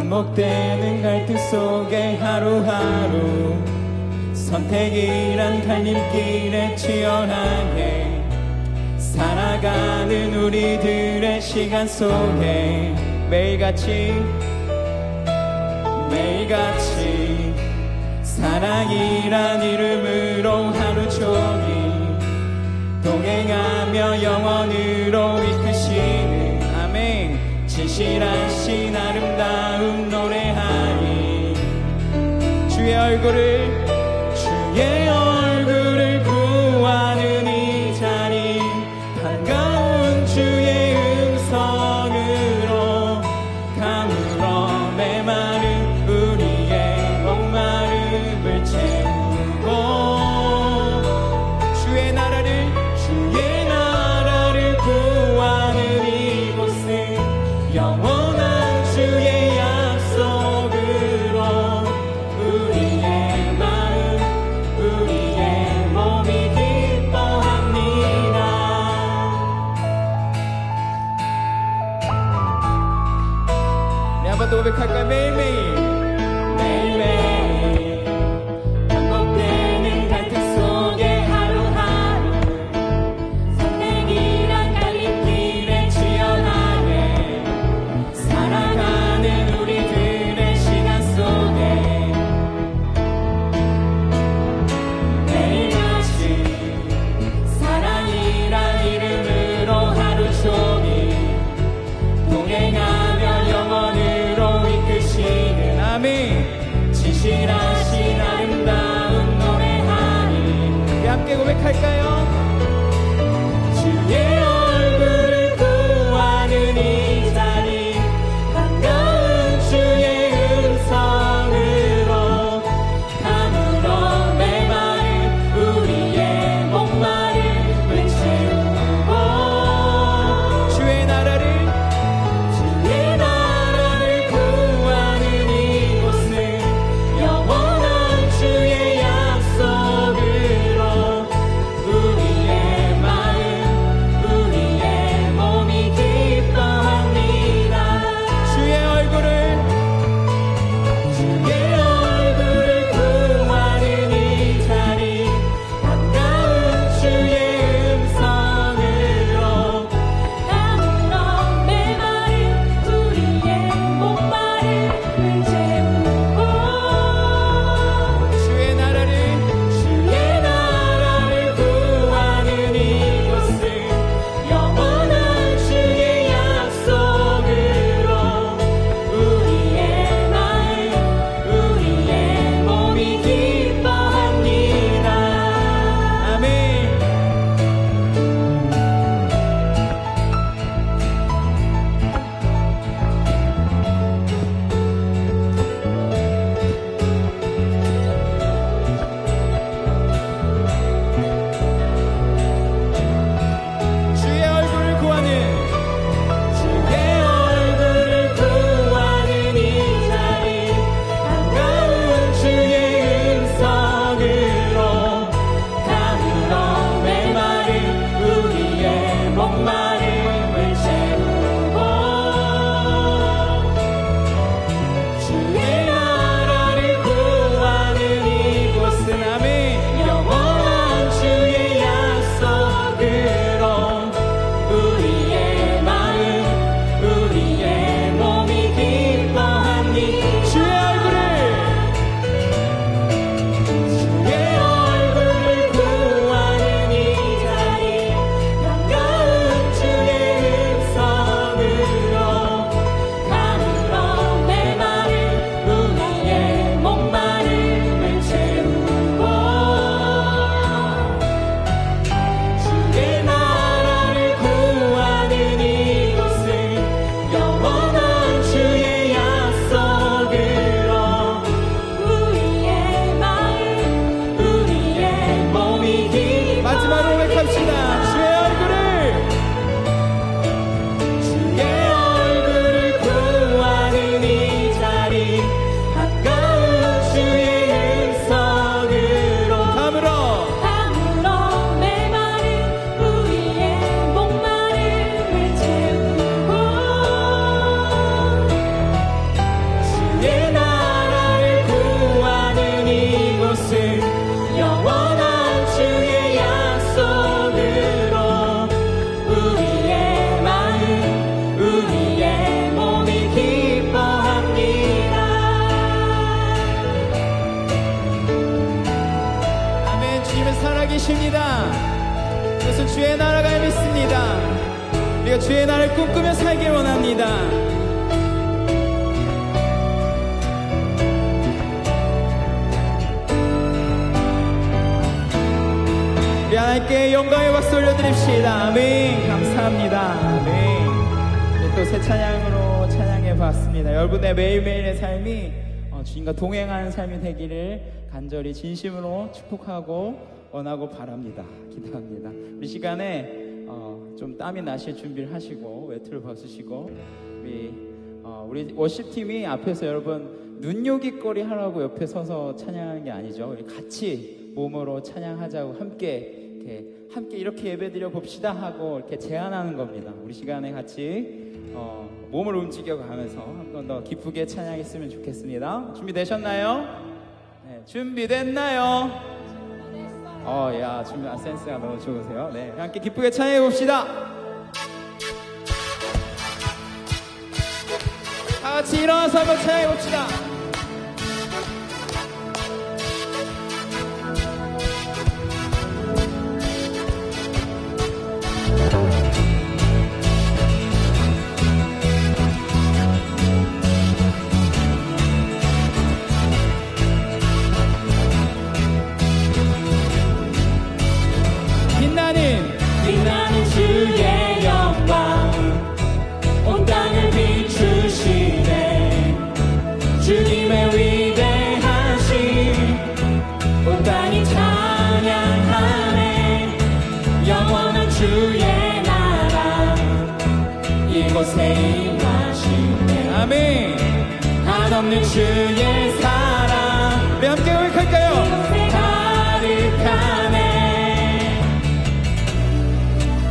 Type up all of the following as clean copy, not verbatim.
반복되는 갈등 속에 하루하루 선택이란 갈림길에 치열하게 살아가는 우리들의 시간 속에 매일같이 사랑이란 이름으로 하루 종일 동행하며 영원으로 이끄시는 아멘 진실하신 아름다움 노래하니 주의 얼굴을 구하는 이 자리 반가운 주의 음성으로 가물어 메마른 우리의 목마름을 채우고 주의 나라를 구하는 이곳은 영원한 주의 약속으로 우리의 마음 우리의 몸이 기뻐합니다. 우리 한번 더 고백할까요? 매일매일 반복되는 갈등 속에 하루하루 선택이란 갈림길에 치열하게 살아가는 우리들의 시간 속에 매일같이 사랑이란 이름으로 하루 종일 동행하며 영원으로 이끄시는 아멘 진실하신 아름다운 노래하니 우리 함께 고백할까요? 주의 얼굴을 구하는 이 자리 반가운 주의 음성으로 가물어 메마른 우리의 목마름을 채우고 주의 나라를 구하는 이곳은 영원한 주의 약속으로 주의 나라가 믿습니다. 우리가 주의 나라를 꿈꾸며 살길 원합니다. 우리 하나님께 영광의 박수 올려드립시다. 아멘. 감사합니다. 아멘. 또 새 찬양으로 찬양해 봤습니다. 여러분의 매일매일의 삶이 주님과 동행하는 삶이 되기를 간절히 진심으로 축복하고 원하고 바랍니다. 기도합니다. 우리 시간에 좀 땀이 나실 준비를 하시고 외투를 벗으시고 우리 워십팀이 앞에서 여러분 눈요깃거리 하라고 옆에 서서 찬양하는 게 아니죠. 우리 같이 몸으로 찬양하자고 함께 이렇게 예배드려 봅시다 하고 이렇게 제안하는 겁니다. 우리 시간에 같이 몸을 움직여가면서 한 번 더 기쁘게 찬양했으면 좋겠습니다. 준비되셨나요? 네, 준비됐나요? 야, 센스가 너무 좋으세요. 네, 함께 기쁘게 찬양해 봅시다. 다 같이 일어나서 한번 찬양해 봅시다. 빛나는 주의 영광 온 땅을 비추시네. 주님의 위대하심 온 땅이 찬양하네. 영원한 주의 나라 이곳에 임하시네. 아멘. 한없는 주의 사랑 우리 함께 고백할까요? 가득하네.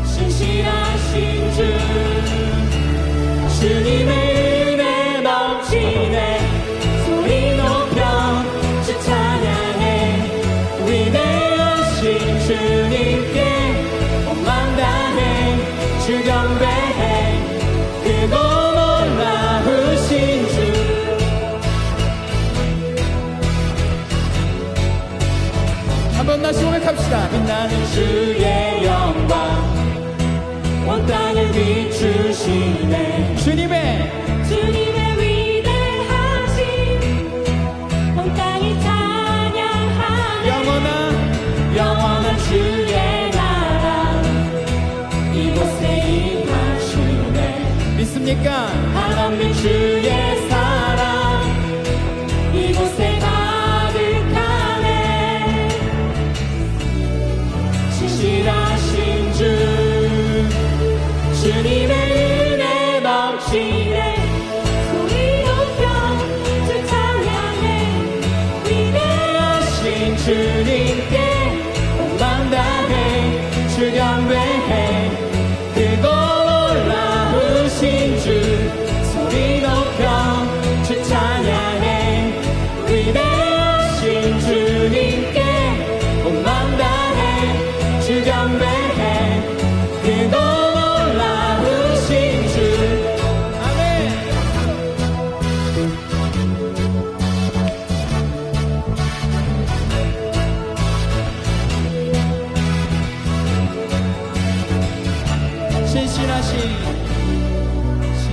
신실하신 주 주님의 은혜 넘치네. 소리 높여 주 찬양해. 위대하신 주님께 온 맘 다해 주 경배해. 크고 놀라우신 주. 한 번 다시 고백합시다. 빛나는 주의 영광 온 땅을 비추시네. 주님의 위대하심 온 땅이 찬양하네. 영원한 주의 나라 이곳에 임하시네. 믿습니까? 한없는 주의 사랑 이곳에 가득하네. 신실하신 주 주님의 은혜 넘치네. 소리 높여 주 찬양해. 위대하신 주님께 온 맘 다해 주 경배해. 크고 놀라우신 주. 소리 높여 주 찬양해. 위대하신 주님께 온 맘 다해 주 경배해. 크고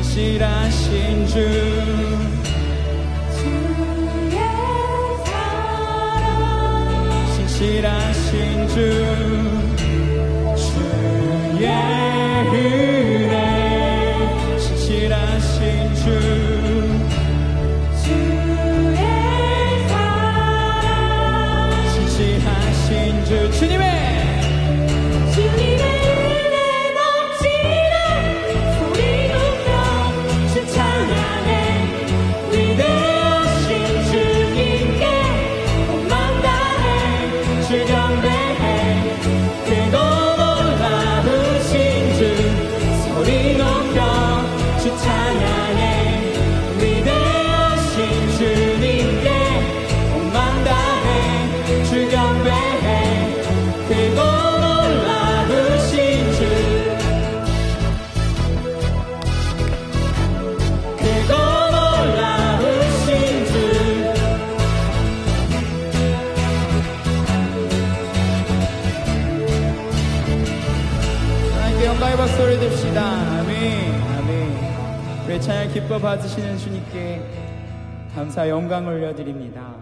신실하신 주 주의 사랑. 신실하신 주 주의 은혜. 신실하신 주 주의 사랑. 신실하신 주 주님의 주님께 온 맘 다해 주 경배해. 우리 찬양 기뻐 받으시는 주님께 감사 영광을 올려드립니다.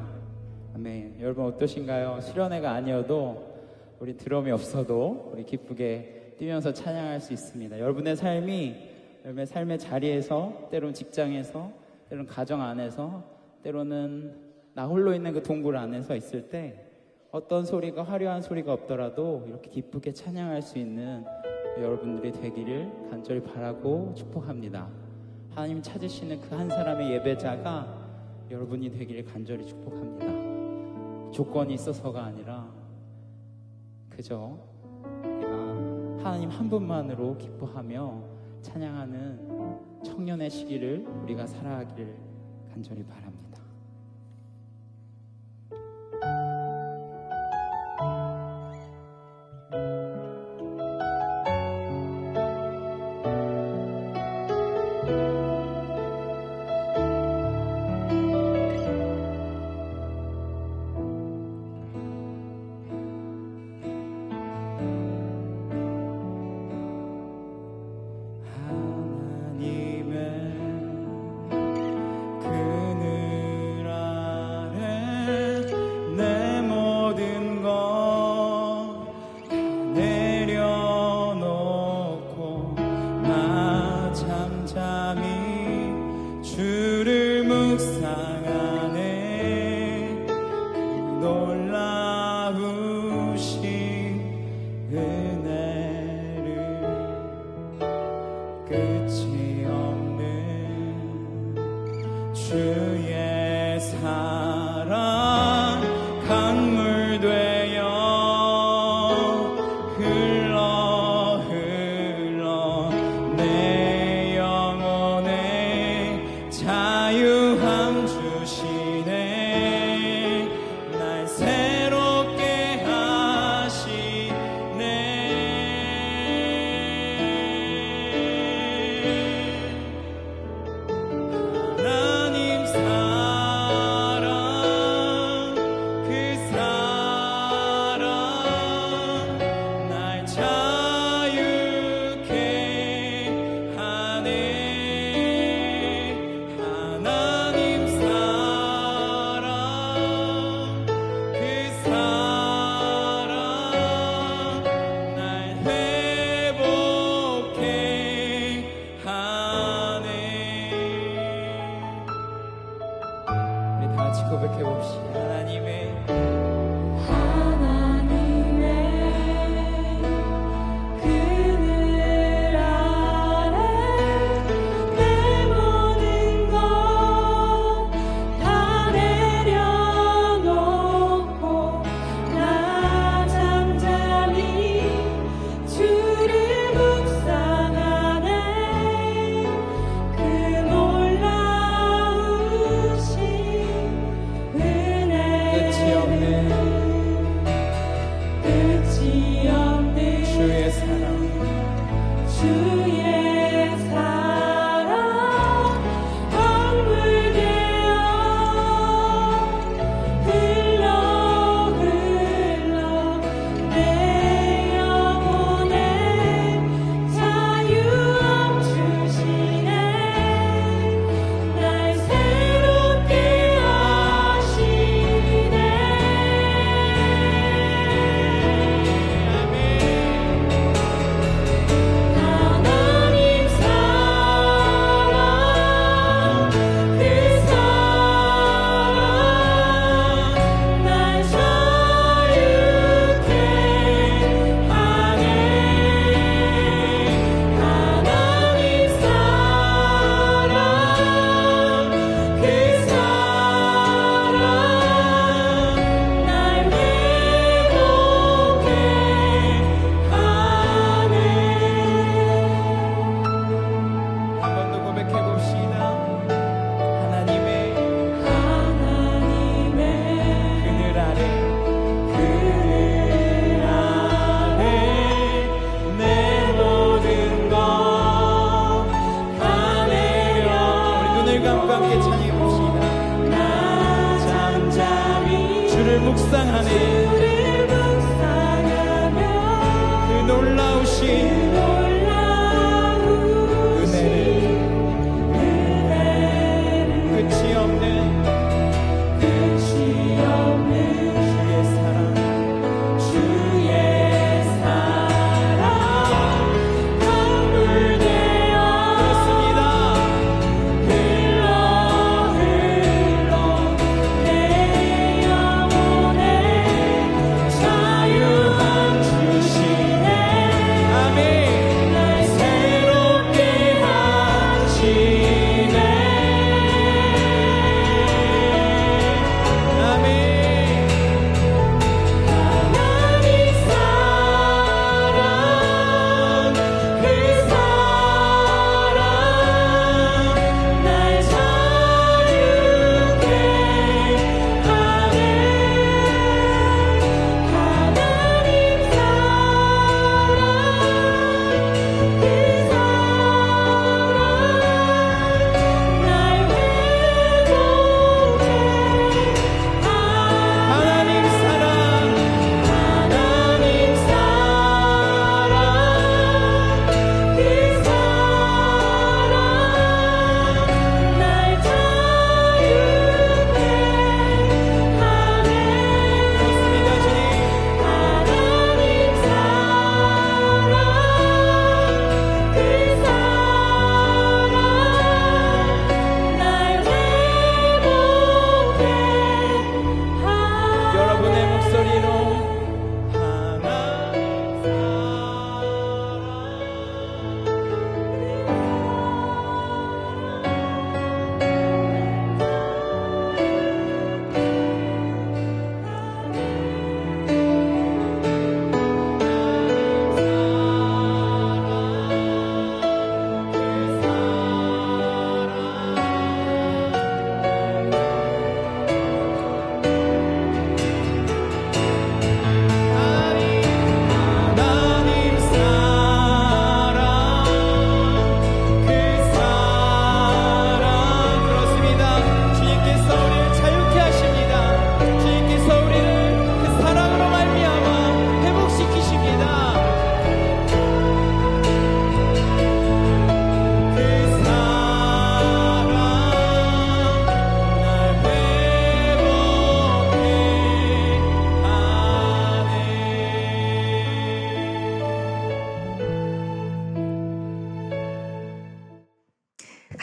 아멘. 여러분 어떠신가요? 수련회가 아니어도 우리 드럼이 없어도 우리 기쁘게 뛰면서 찬양할 수 있습니다. 여러분의 삶의 자리에서, 때로는 직장에서, 때로는 가정 안에서, 때로는 나 홀로 있는 그 동굴 안에서 있을 때 어떤 소리가, 화려한 소리가 없더라도 이렇게 기쁘게 찬양할 수 있는 여러분들이 되기를 간절히 바라고 축복합니다. 하나님 찾으시는 그 한 사람의 예배자가 여러분이 되기를 간절히 축복합니다. 조건이 있어서가 아니라 그저 우리가 하나님 한 분만으로 기뻐하며 찬양하는 청년의 시기를 우리가 살아가기를 간절히 바랍니다. 끝이 없는 주의 사랑 강물 되어 흘러 흘러 내 영혼에 자유함 주시네 날 새롭게 하시네 하나님 사랑 그 사랑 날 자유케 하네 하나님 사랑 그 사랑 날 회복케 하네 우리 다 같이 고백해 봅시다. 하나님의 그늘 아래 내 모든 것 다 내려놓고 나 잠잠히 주를 묵상하네 그 놀라우신 은혜 끝이 없는 끝이 없는 주의 사랑 주의 사랑 강물 되어 흘러 흘러 내 영혼에 자유함 주시네 날 새롭게 하시네 하나님 사랑 그 사랑 날 자유케 하네 하나님 사랑 그 사랑 날 회복케 하네 한 번 더 고백해 봅시다. 하나님의 그늘 아래 그늘 아래 내 모든 것 다 내려 우리 눈을 감고 함께 찬양해 봅시다. 나 잠잠히 주를 묵상하네 주를 묵상하며 그 놀라우신 놀라우신 은혜를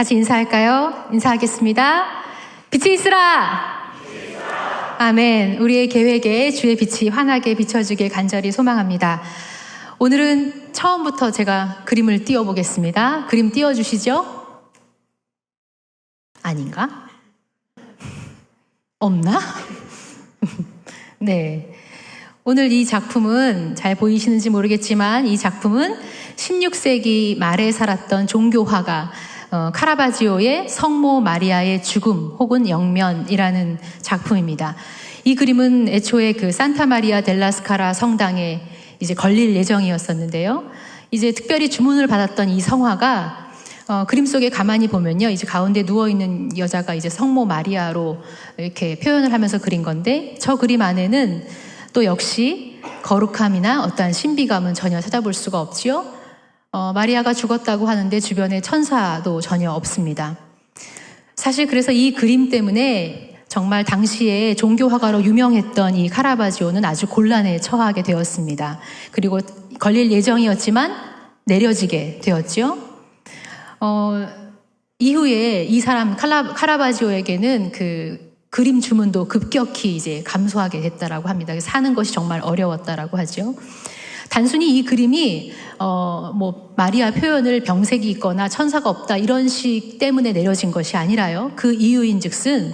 같이 인사할까요? 인사하겠습니다. 빛이 있으라! 아멘. 우리의 계획에 주의 빛이 환하게 비춰주길 간절히 소망합니다. 오늘은 처음부터 제가 그림을 띄워보겠습니다. 그림 띄워주시죠? 아닌가? 없나? 네. 오늘 이 작품은 잘 보이시는지 모르겠지만 이 작품은 16세기 말에 살았던 종교화가 카라바지오의 성모 마리아의 죽음 혹은 영면이라는 작품입니다. 이 그림은 애초에 그 산타 마리아 델라 스카라 성당에 이제 걸릴 예정이었었는데요. 이제 특별히 주문을 받았던 이 성화가 그림 속에 가만히 보면요, 이제 가운데 누워 있는 여자가 이제 성모 마리아로 이렇게 표현을 하면서 그린 건데, 저 그림 안에는 또 역시 거룩함이나 어떠한 신비감은 전혀 찾아볼 수가 없지요. 마리아가 죽었다고 하는데 주변에 천사도 전혀 없습니다. 사실 그래서 이 그림 때문에 정말 당시에 종교화가로 유명했던 이 카라바지오는 아주 곤란에 처하게 되었습니다. 그리고 걸릴 예정이었지만 내려지게 되었죠. 이후에 이 사람 카라바지오에게는 그 그림 주문도 급격히 이제 감소하게 됐다라고 합니다. 사는 것이 정말 어려웠다라고 하죠. 단순히 이 그림이 마리아 표현을 병색이 있거나 천사가 없다 이런 식 때문에 내려진 것이 아니라요. 그 이유인즉슨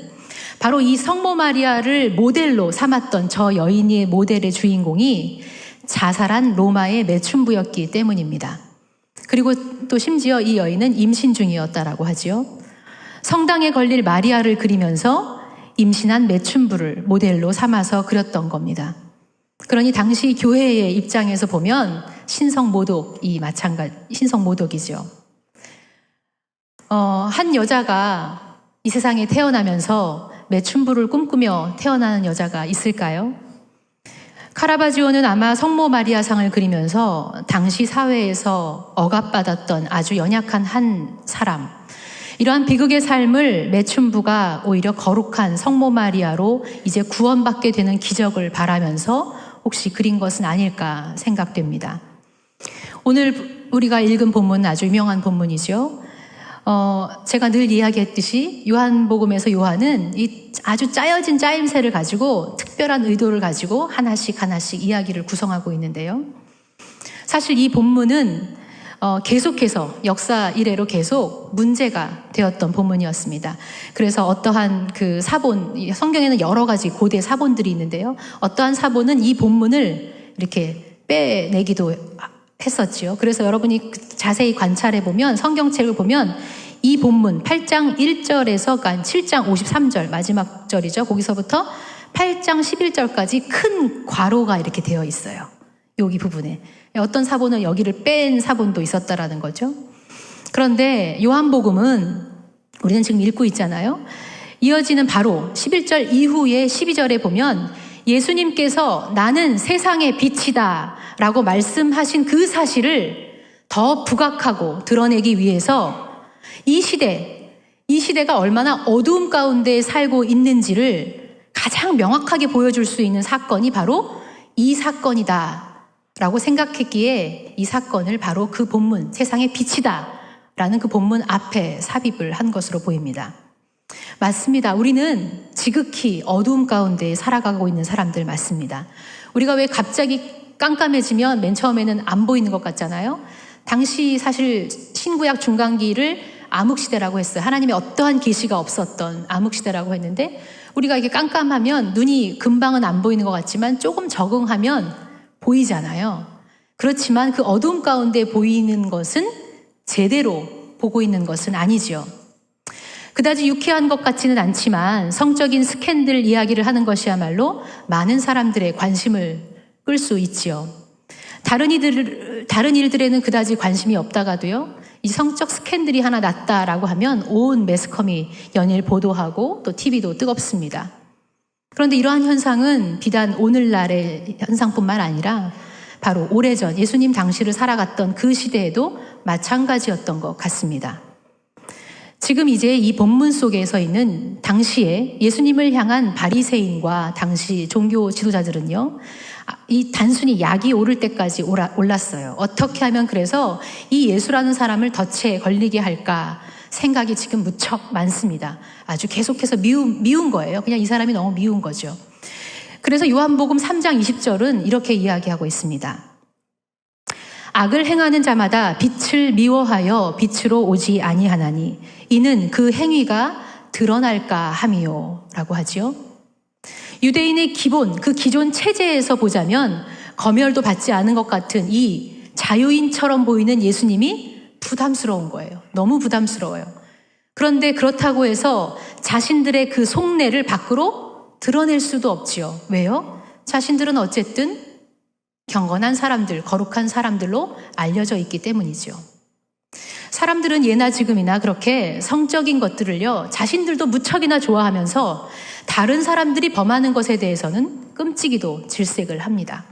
바로 이 성모 마리아를 모델로 삼았던 저 여인의 모델의 주인공이 자살한 로마의 매춘부였기 때문입니다. 그리고 또 심지어 이 여인은 임신 중이었다라고 하지요. 성당에 걸릴 마리아를 그리면서 임신한 매춘부를 모델로 삼아서 그렸던 겁니다. 그러니 당시 교회의 입장에서 보면 신성모독이 신성모독이죠. 한 여자가 이 세상에 태어나면서 매춘부를 꿈꾸며 태어나는 여자가 있을까요? 카라바지오는 아마 성모 마리아상을 그리면서 당시 사회에서 억압받았던 아주 연약한 한 사람, 이러한 비극의 삶을 매춘부가 오히려 거룩한 성모 마리아로 이제 구원받게 되는 기적을 바라면서 혹시 그린 것은 아닐까 생각됩니다. 오늘 우리가 읽은 본문은 아주 유명한 본문이죠. 제가 늘 이야기했듯이 요한복음에서 요한은 이 아주 짜여진 짜임새를 가지고 특별한 의도를 가지고 하나씩 이야기를 구성하고 있는데요. 사실 이 본문은 계속해서 역사 이래로 계속 문제가 되었던 본문이었습니다. 그래서 어떠한 그 사본, 성경에는 여러 가지 고대 사본들이 있는데요. 어떠한 사본은 이 본문을 이렇게 빼내기도 했었지요. 그래서 여러분이 자세히 관찰해 보면, 성경책을 보면 이 본문 8장 1절에서 7장 53절 마지막 절이죠. 거기서부터 8장 11절까지 큰 괄호가 이렇게 되어 있어요. 여기 부분에. 어떤 사본은 여기를 뺀 사본도 있었다라는 거죠. 그런데 요한복음은 우리는 지금 읽고 있잖아요. 이어지는 바로 11절 이후에 12절에 보면 예수님께서 나는 세상의 빛이다 라고 말씀하신 그 사실을 더 부각하고 드러내기 위해서 이 시대가 얼마나 어두움 가운데 살고 있는지를 가장 명확하게 보여줄 수 있는 사건이 바로 이 사건이다 라고 생각했기에 이 사건을 바로 그 본문, 세상의 빛이다 라는 그 본문 앞에 삽입을 한 것으로 보입니다. 맞습니다. 우리는 지극히 어두움 가운데 살아가고 있는 사람들 맞습니다. 우리가 왜 갑자기 깜깜해지면 맨 처음에는 안 보이는 것 같잖아요. 당시 사실 신구약 중간기를 암흑시대라고 했어요. 하나님의 어떠한 계시가 없었던 암흑시대라고 했는데, 우리가 이게 깜깜하면 눈이 금방은 안 보이는 것 같지만 조금 적응하면 보이잖아요. 그렇지만 그 어두움 가운데 보이는 것은 제대로 보고 있는 것은 아니지요. 그다지 유쾌한 것 같지는 않지만 성적인 스캔들 이야기를 하는 것이야말로 많은 사람들의 관심을 끌 수 있지요. 다른 일들에는 그다지 관심이 없다가도요, 이 성적 스캔들이 하나 났다라고 하면 온 매스컴이 연일 보도하고 또 TV도 뜨겁습니다. 그런데 이러한 현상은 비단 오늘날의 현상뿐만 아니라 바로 오래전 예수님 당시를 살아갔던 그 시대에도 마찬가지였던 것 같습니다. 지금 이제 이 본문 속에서 있는 당시에 예수님을 향한 바리새인과 당시 종교 지도자들은요, 이 단순히 약이 오를 때까지 올랐어요. 어떻게 하면 그래서 이 예수라는 사람을 덫에 걸리게 할까? 생각이 지금 무척 많습니다. 아주 계속해서 미운 거예요. 그냥 이 사람이 너무 미운 거죠. 그래서 요한복음 3장 20절은 이렇게 이야기하고 있습니다. 악을 행하는 자마다 빛을 미워하여 빛으로 오지 아니하나니 이는 그 행위가 드러날까 함이요 라고 하지요. 유대인의 기본, 그 기존 체제에서 보자면 검열도 받지 않은 것 같은 이 자유인처럼 보이는 예수님이 부담스러운 거예요. 너무 부담스러워요. 그런데 그렇다고 해서 자신들의 그 속내를 밖으로 드러낼 수도 없지요. 왜요? 자신들은 어쨌든 경건한 사람들, 거룩한 사람들로 알려져 있기 때문이죠. 사람들은 예나 지금이나 그렇게 성적인 것들을요, 자신들도 무척이나 좋아하면서 다른 사람들이 범하는 것에 대해서는 끔찍이도 질색을 합니다.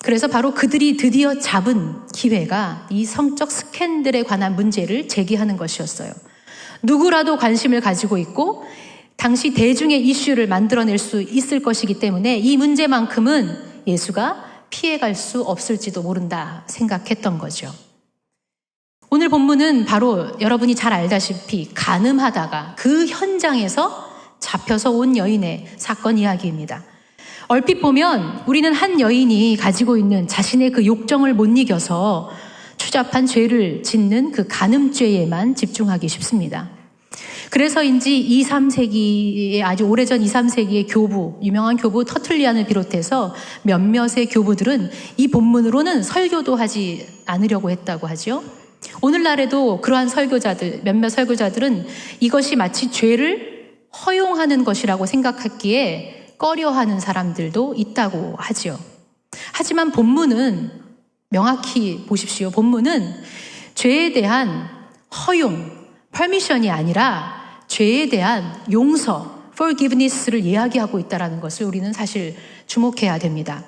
그래서 바로 그들이 드디어 잡은 기회가 이 성적 스캔들에 관한 문제를 제기하는 것이었어요. 누구라도 관심을 가지고 있고 당시 대중의 이슈를 만들어낼 수 있을 것이기 때문에 이 문제만큼은 예수가 피해갈 수 없을지도 모른다 생각했던 거죠. 오늘 본문은 바로 여러분이 잘 알다시피 간음하다가 그 현장에서 잡혀서 온 여인의 사건 이야기입니다. 얼핏 보면 우리는 한 여인이 가지고 있는 자신의 그 욕정을 못 이겨서 추잡한 죄를 짓는 그 간음죄에만 집중하기 쉽습니다. 그래서인지 2, 3세기의 아주 오래전 2, 3세기의 교부, 유명한 교부 터툴리안을 비롯해서 몇몇의 교부들은 이 본문으로는 설교도 하지 않으려고 했다고 하죠. 오늘날에도 그러한 설교자들, 몇몇 설교자들은 이것이 마치 죄를 허용하는 것이라고 생각하기에 꺼려하는 사람들도 있다고 하죠. 하지만 본문은 명확히 보십시오. 본문은 죄에 대한 허용, 퍼미션이 아니라 죄에 대한 용서, forgiveness를 이야기하고 있다는 것을 우리는 사실 주목해야 됩니다.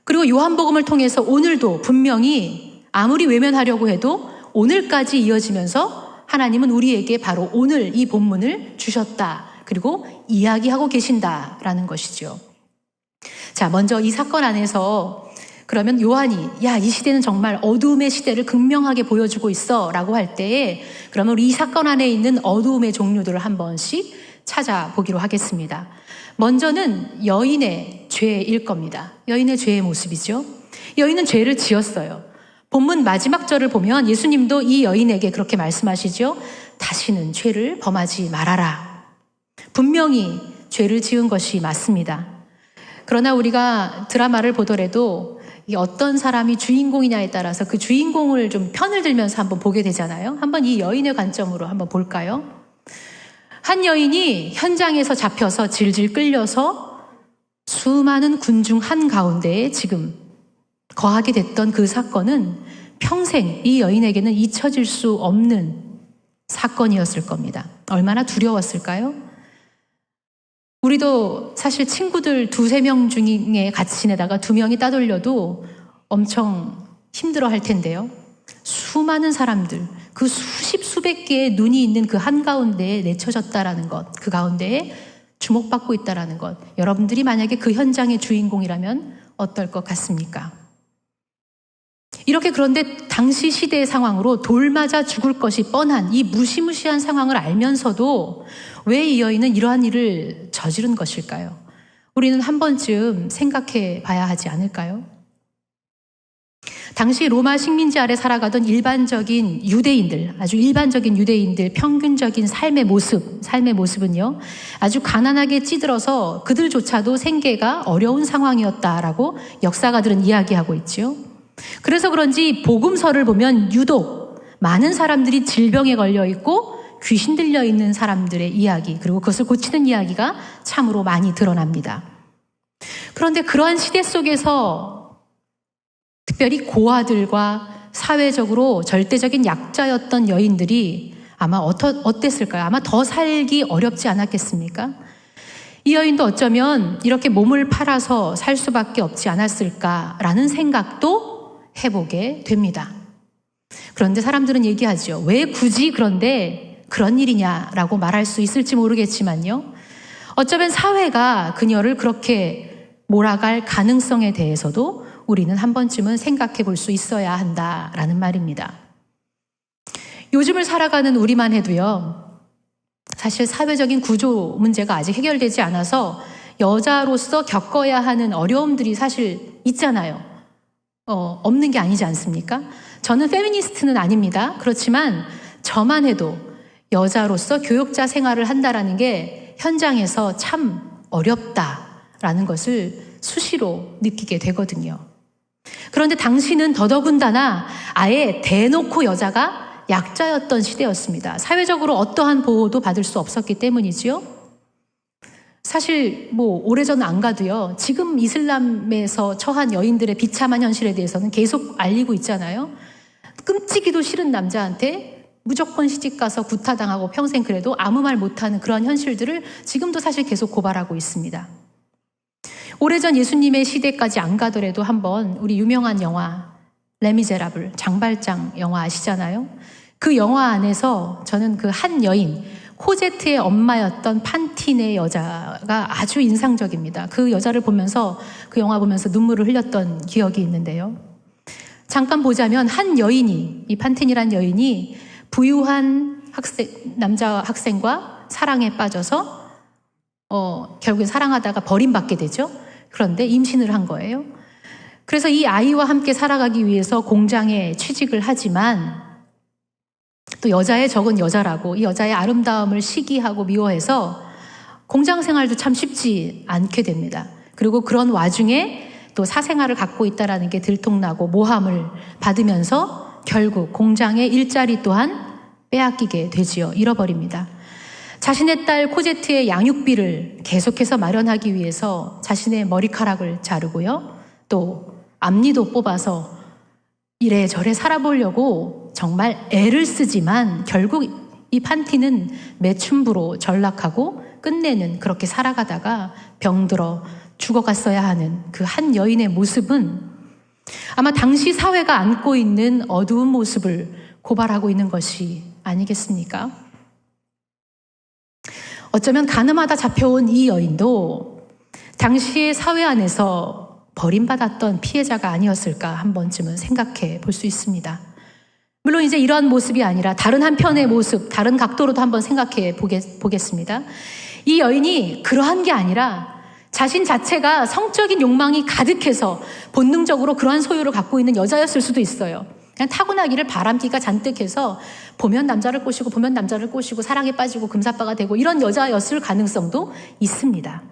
그리고 요한복음을 통해서 오늘도 분명히 아무리 외면하려고 해도 오늘까지 이어지면서 하나님은 우리에게 바로 오늘 이 본문을 주셨다. 그리고 이야기하고 계신다라는 것이죠. 자, 먼저 이 사건 안에서 그러면 요한이 이 시대는 정말 어두움의 시대를 극명하게 보여주고 있어 라고 할 때에 그러면 우리 이 사건 안에 있는 어두움의 종류들을 한 번씩 찾아보기로 하겠습니다. 먼저는 여인의 죄일 겁니다. 여인의 죄의 모습이죠. 여인은 죄를 지었어요. 본문 마지막 절을 보면 예수님도 이 여인에게 그렇게 말씀하시죠. 다시는 죄를 범하지 말아라. 분명히 죄를 지은 것이 맞습니다. 그러나 우리가 드라마를 보더라도 어떤 사람이 주인공이냐에 따라서 그 주인공을 좀 편을 들면서 한번 보게 되잖아요. 한번 이 여인의 관점으로 한번 볼까요? 한 여인이 현장에서 잡혀서 질질 끌려서 수많은 군 중 한가운데에 지금 거하게 됐던 그 사건은 평생 이 여인에게는 잊혀질 수 없는 사건이었을 겁니다. 얼마나 두려웠을까요? 우리도 사실 친구들 2-3명 중에 같이 지내다가 2명이 따돌려도 엄청 힘들어 할 텐데요. 수많은 사람들, 그 수백 개의 눈이 있는 그 한가운데에 내쳐졌다라는 것, 그 가운데에 주목받고 있다라는 것, 여러분들이 만약에 그 현장의 주인공이라면 어떨 것 같습니까? 이렇게 그런데 당시 시대의 상황으로 돌 맞아 죽을 것이 뻔한 이 무시무시한 상황을 알면서도 왜 이 여인은 이러한 일을 저지른 것일까요? 우리는 한 번쯤 생각해 봐야 하지 않을까요? 당시 로마 식민지 아래 살아가던 일반적인 유대인들, 아주 일반적인 유대인들 평균적인 삶의 모습은요, 아주 가난하게 찌들어서 그들조차도 생계가 어려운 상황이었다라고 역사가들은 이야기하고 있죠. 그래서 그런지 복음서를 보면 유독 많은 사람들이 질병에 걸려 있고 귀신 들려 있는 사람들의 이야기, 그리고 그것을 고치는 이야기가 참으로 많이 드러납니다. 그런데 그러한 시대 속에서 특별히 고아들과 사회적으로 절대적인 약자였던 여인들이 아마 어땠을까요? 아마 더 살기 어렵지 않았겠습니까? 이 여인도 어쩌면 이렇게 몸을 팔아서 살 수밖에 없지 않았을까라는 생각도 해보게 됩니다. 그런데 사람들은 얘기하죠. 왜 굳이 그런데 그런 일이냐라고 말할 수 있을지 모르겠지만요. 어쩌면 사회가 그녀를 그렇게 몰아갈 가능성에 대해서도 우리는 한 번쯤은 생각해 볼 수 있어야 한다라는 말입니다. 요즘을 살아가는 우리만 해도요, 사실 사회적인 구조 문제가 아직 해결되지 않아서 여자로서 겪어야 하는 어려움들이 사실 있잖아요. 없는 게 아니지 않습니까? 저는 페미니스트는 아닙니다. 그렇지만 저만 해도 여자로서 교육자 생활을 한다라는 게 현장에서 참 어렵다라는 것을 수시로 느끼게 되거든요. 그런데 당시는 더더군다나 아예 대놓고 여자가 약자였던 시대였습니다. 사회적으로 어떠한 보호도 받을 수 없었기 때문이지요. 사실 오래전 안 가도요, 지금 이슬람에서 처한 여인들의 비참한 현실에 대해서는 계속 알리고 있잖아요. 끔찍이도 싫은 남자한테 무조건 시집가서 구타당하고 평생 그래도 아무 말 못하는 그런 현실들을 지금도 사실 계속 고발하고 있습니다. 오래전 예수님의 시대까지 안 가더라도 한번 우리 유명한 영화 레미제라블, 장발장 영화 아시잖아요. 그 영화 안에서 저는 그 한 여인, 코제트의 엄마였던 판틴의 여자가 아주 인상적입니다. 그 여자를 보면서, 그 영화 보면서 눈물을 흘렸던 기억이 있는데요. 잠깐 보자면 한 여인이, 이 판틴이란 여인이 부유한 남자 학생과 사랑에 빠져서 결국엔 사랑하다가 버림받게 되죠. 그런데 임신을 한 거예요. 그래서 이 아이와 함께 살아가기 위해서 공장에 취직을 하지만 또 여자의 적은 여자라고 이 여자의 아름다움을 시기하고 미워해서 공장 생활도 참 쉽지 않게 됩니다. 그리고 그런 와중에 또 사생활을 갖고 있다는 게 들통나고 모함을 받으면서 결국 공장의 일자리 또한 빼앗기게 되지요. 잃어버립니다. 자신의 딸 코제트의 양육비를 계속해서 마련하기 위해서 자신의 머리카락을 자르고요. 또 앞니도 뽑아서 이래저래 살아보려고 정말 애를 쓰지만 결국 이 판티는 매춘부로 전락하고 끝내는, 그렇게 살아가다가 병들어 죽어갔어야 하는 그 한 여인의 모습은 아마 당시 사회가 안고 있는 어두운 모습을 고발하고 있는 것이 아니겠습니까? 어쩌면 가늠하다 잡혀온 이 여인도 당시의 사회 안에서 버림받았던 피해자가 아니었을까 한 번쯤은 생각해 볼 수 있습니다. 물론 이제 이러한 모습이 아니라 다른 한편의 모습, 다른 각도로도 한번 생각해 보겠습니다. 이 여인이 그러한 게 아니라 자신 자체가 성적인 욕망이 가득해서 본능적으로 그러한 소유를 갖고 있는 여자였을 수도 있어요. 그냥 타고나기를 바람기가 잔뜩해서 보면 남자를 꼬시고 사랑에 빠지고 금사빠가 되고 이런 여자였을 가능성도 있습니다.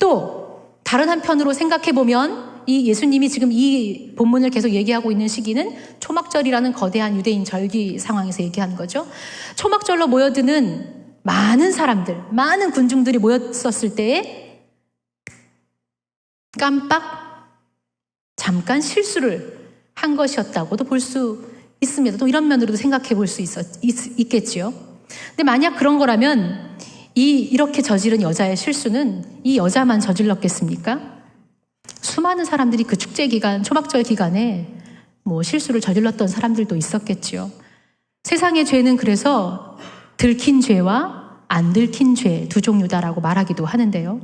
또 다른 한편으로 생각해보면 이 예수님이 지금 이 본문을 계속 얘기하고 있는 시기는 초막절이라는 거대한 유대인 절기 상황에서 얘기하는 거죠. 초막절로 모여드는 많은 사람들, 많은 군중들이 모였었을 때에 잠깐 실수를 한 것이었다고도 볼 수 있습니다. 또 이런 면으로도 생각해 볼 수 있겠지요. 근데 만약 그런 거라면 이렇게 저지른 여자의 실수는 이 여자만 저질렀겠습니까? 수많은 사람들이 그 축제 기간, 초막절 기간에 실수를 저질렀던 사람들도 있었겠지요. 세상의 죄는 그래서 들킨 죄와 안 들킨 죄 두 종류다라고 말하기도 하는데요.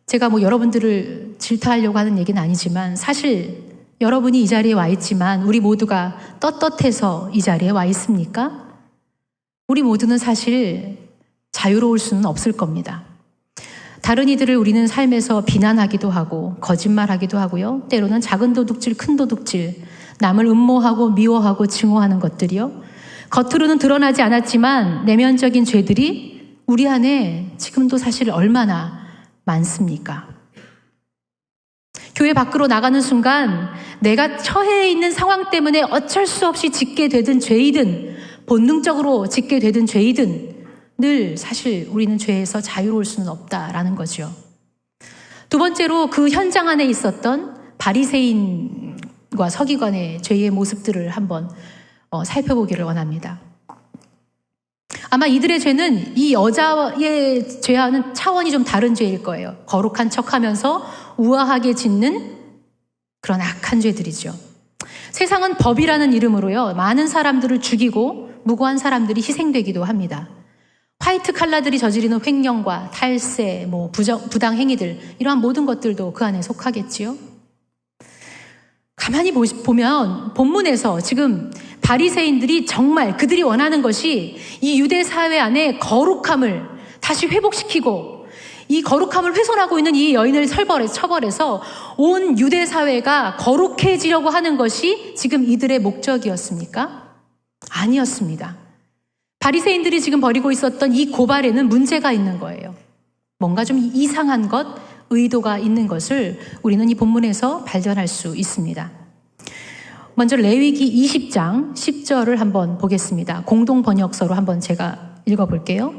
제가 여러분들을 질타하려고 하는 얘기는 아니지만 사실 여러분이 이 자리에 와 있지만 우리 모두가 떳떳해서 이 자리에 와 있습니까? 우리 모두는 사실 자유로울 수는 없을 겁니다. 다른 이들을 우리는 삶에서 비난하기도 하고 거짓말하기도 하고요. 때로는 작은 도둑질, 큰 도둑질, 남을 음모하고 미워하고 증오하는 것들이요. 겉으로는 드러나지 않았지만 내면적인 죄들이 우리 안에 지금도 사실 얼마나 많습니까? 교회 밖으로 나가는 순간 내가 처해 있는 상황 때문에 어쩔 수 없이 짓게 되든 죄이든 본능적으로 짓게 되든 죄이든 늘 사실 우리는 죄에서 자유로울 수는 없다라는 거죠. 두 번째로 그 현장 안에 있었던 바리새인과 서기관의 죄의 모습들을 한번 살펴보기를 원합니다. 아마 이들의 죄는 이 여자의 죄와는 차원이 좀 다른 죄일 거예요. 거룩한 척하면서 우아하게 짓는 그런 악한 죄들이죠. 세상은 법이라는 이름으로요, 많은 사람들을 죽이고 무고한 사람들이 희생되기도 합니다. 화이트 칼라들이 저지르는 횡령과 탈세, 부당 행위들, 이러한 모든 것들도 그 안에 속하겠지요. 가만히 보면 본문에서 지금 바리새인들이 정말 그들이 원하는 것이 이 유대 사회 안에 거룩함을 다시 회복시키고 이 거룩함을 훼손하고 있는 이 여인을 처벌해서 온 유대 사회가 거룩해지려고 하는 것이 지금 이들의 목적이었습니까? 아니었습니다. 바리새인들이 지금 벌이고 있었던 이 고발에는 문제가 있는 거예요. 뭔가 좀 이상한 것, 의도가 있는 것을 우리는 이 본문에서 발견할 수 있습니다. 먼저 레위기 20장 10절을 한번 보겠습니다. 공동 번역서로 한번 제가 읽어볼게요.